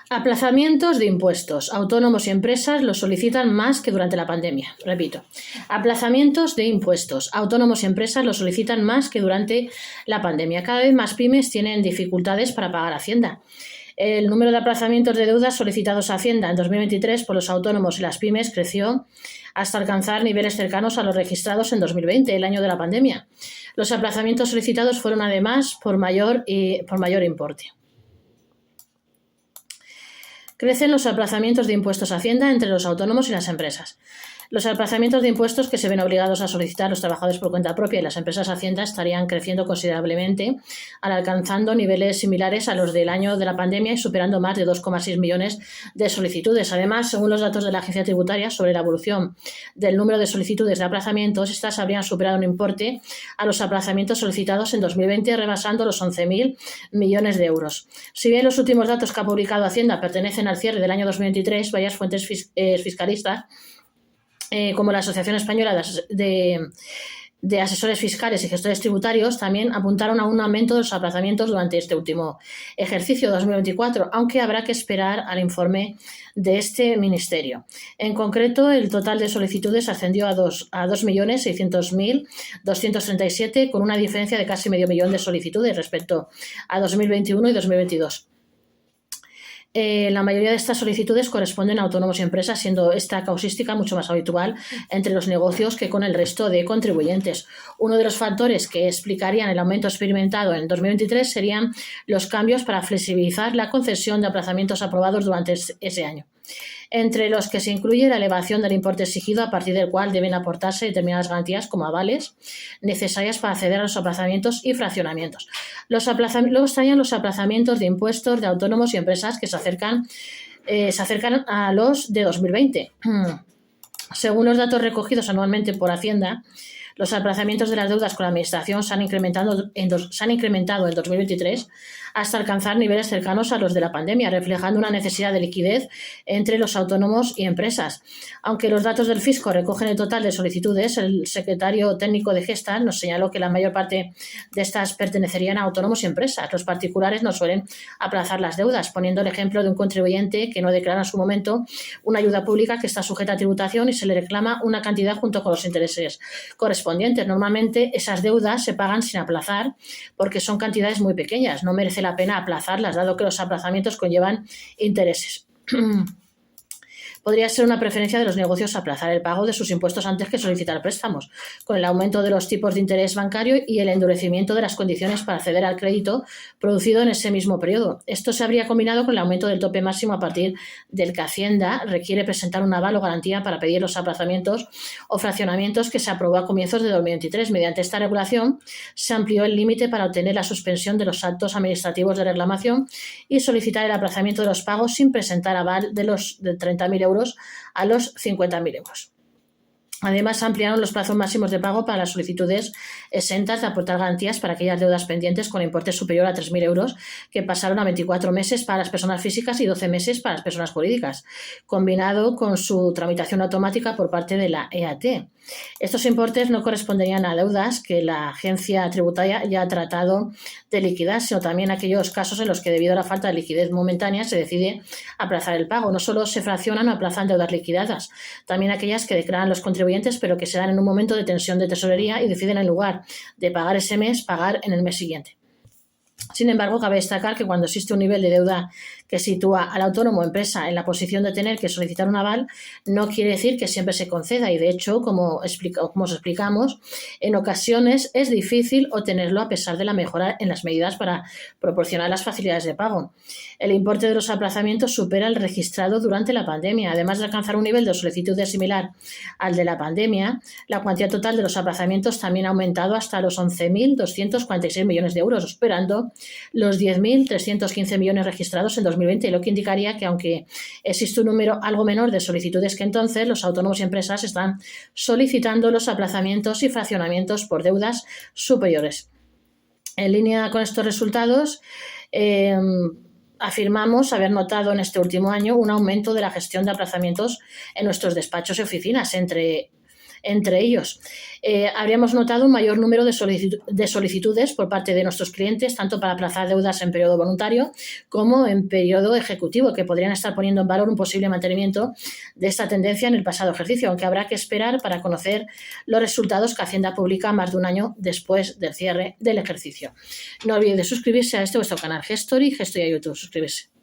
Aplazamientos de impuestos. Autónomos y empresas los solicitan más que durante la pandemia. Repito, aplazamientos de impuestos. Autónomos y empresas los solicitan más que durante la pandemia. Cada vez más pymes tienen dificultades para pagar Hacienda. El número de aplazamientos de deudas solicitados a Hacienda en 2023 por los autónomos y las pymes creció hasta alcanzar niveles cercanos a los registrados en 2020, el año de la pandemia. Los aplazamientos solicitados fueron además por mayor importe. Crecen los aplazamientos de impuestos a Hacienda entre los autónomos y las empresas. Los aplazamientos de impuestos que se ven obligados a solicitar los trabajadores por cuenta propia y las empresas Hacienda estarían creciendo considerablemente, alcanzando niveles similares a los del año de la pandemia y superando más de 2,6 millones de solicitudes. Además, según los datos de la Agencia Tributaria sobre la evolución del número de solicitudes de aplazamientos, estas habrían superado en importe a los aplazamientos solicitados en 2020, rebasando los 11.000 millones de euros. Si bien los últimos datos que ha publicado Hacienda pertenecen al cierre del año 2023, varias fuentes fiscalistas como la Asociación Española de Asesores Fiscales y Gestores Tributarios también apuntaron a un aumento de los aplazamientos durante este último ejercicio 2024, aunque habrá que esperar al informe de este ministerio. En concreto, el total de solicitudes ascendió a 2.600.237, con una diferencia de casi medio millón de solicitudes respecto a 2021 y 2022. La mayoría de estas solicitudes corresponden a autónomos y empresas, siendo esta causística mucho más habitual entre los negocios que con el resto de contribuyentes. Uno de los factores que explicarían el aumento experimentado en 2023 serían los cambios para flexibilizar la concesión de aplazamientos aprobados durante ese año, entre los que se incluye la elevación del importe exigido, a partir del cual deben aportarse determinadas garantías como avales necesarias para acceder a los aplazamientos y fraccionamientos. Luego estarían los aplazamientos de impuestos de autónomos y empresas que se acercan a los de 2020. Según los datos recogidos anualmente por Hacienda, los aplazamientos de las deudas con la Administración se han incrementado en 2023 hasta alcanzar niveles cercanos a los de la pandemia, reflejando una necesidad de liquidez entre los autónomos y empresas. Aunque los datos del Fisco recogen el total de solicitudes, el secretario técnico de Gestal nos señaló que la mayor parte de estas pertenecerían a autónomos y empresas. Los particulares no suelen aplazar las deudas, poniendo el ejemplo de un contribuyente que no declara en su momento una ayuda pública que está sujeta a tributación y se le reclama una cantidad junto con los intereses correspondientes. Normalmente esas deudas se pagan sin aplazar porque son cantidades muy pequeñas. No merece la pena aplazarlas, dado que los aplazamientos conllevan intereses. Podría ser una preferencia de los negocios aplazar el pago de sus impuestos antes que solicitar préstamos, con el aumento de los tipos de interés bancario y el endurecimiento de las condiciones para acceder al crédito producido en ese mismo periodo. Esto se habría combinado con el aumento del tope máximo a partir del que Hacienda requiere presentar un aval o garantía para pedir los aplazamientos o fraccionamientos, que se aprobó a comienzos de 2023. Mediante esta regulación se amplió el límite para obtener la suspensión de los actos administrativos de reclamación y solicitar el aplazamiento de los pagos sin presentar aval de 30.000 euros a los 50.000 euros. Además, ampliaron los plazos máximos de pago para las solicitudes exentas de aportar garantías para aquellas deudas pendientes con importe superior a 3.000 euros, que pasaron a 24 meses para las personas físicas y 12 meses para las personas jurídicas, combinado con su tramitación automática por parte de la EAT. Estos importes no corresponderían a deudas que la agencia tributaria ya ha tratado de liquidar, sino también aquellos casos en los que, debido a la falta de liquidez momentánea, se decide aplazar el pago. No solo se fraccionan o aplazan deudas liquidadas, también aquellas que declaran los contribuyentes, pero que se dan en un momento de tensión de tesorería y deciden, en lugar de pagar ese mes, pagar en el mes siguiente. Sin embargo, cabe destacar que cuando existe un nivel de deuda que sitúa al autónomo o empresa en la posición de tener que solicitar un aval, no quiere decir que siempre se conceda, y de hecho, como os explicamos, en ocasiones es difícil obtenerlo a pesar de la mejora en las medidas para proporcionar las facilidades de pago. El importe de los aplazamientos supera el registrado durante la pandemia. Además de alcanzar un nivel de solicitudes similar al de la pandemia, la cuantía total de los aplazamientos también ha aumentado hasta los 11.246 millones de euros, superando los 10.315 millones registrados en 2020, lo que indicaría que, aunque existe un número algo menor de solicitudes que entonces, los autónomos y empresas están solicitando los aplazamientos y fraccionamientos por deudas superiores. En línea con estos resultados, afirmamos haber notado en este último año un aumento de la gestión de aplazamientos en nuestros despachos y oficinas. Entre entre ellos. Habríamos notado un mayor número de solicitudes por parte de nuestros clientes, tanto para aplazar deudas en periodo voluntario como en periodo ejecutivo, que podrían estar poniendo en valor un posible mantenimiento de esta tendencia en el pasado ejercicio, aunque habrá que esperar para conocer los resultados que Hacienda publica más de un año después del cierre del ejercicio. No olviden de suscribirse a este vuestro canal Gestory, Gestory a YouTube. Suscribirse.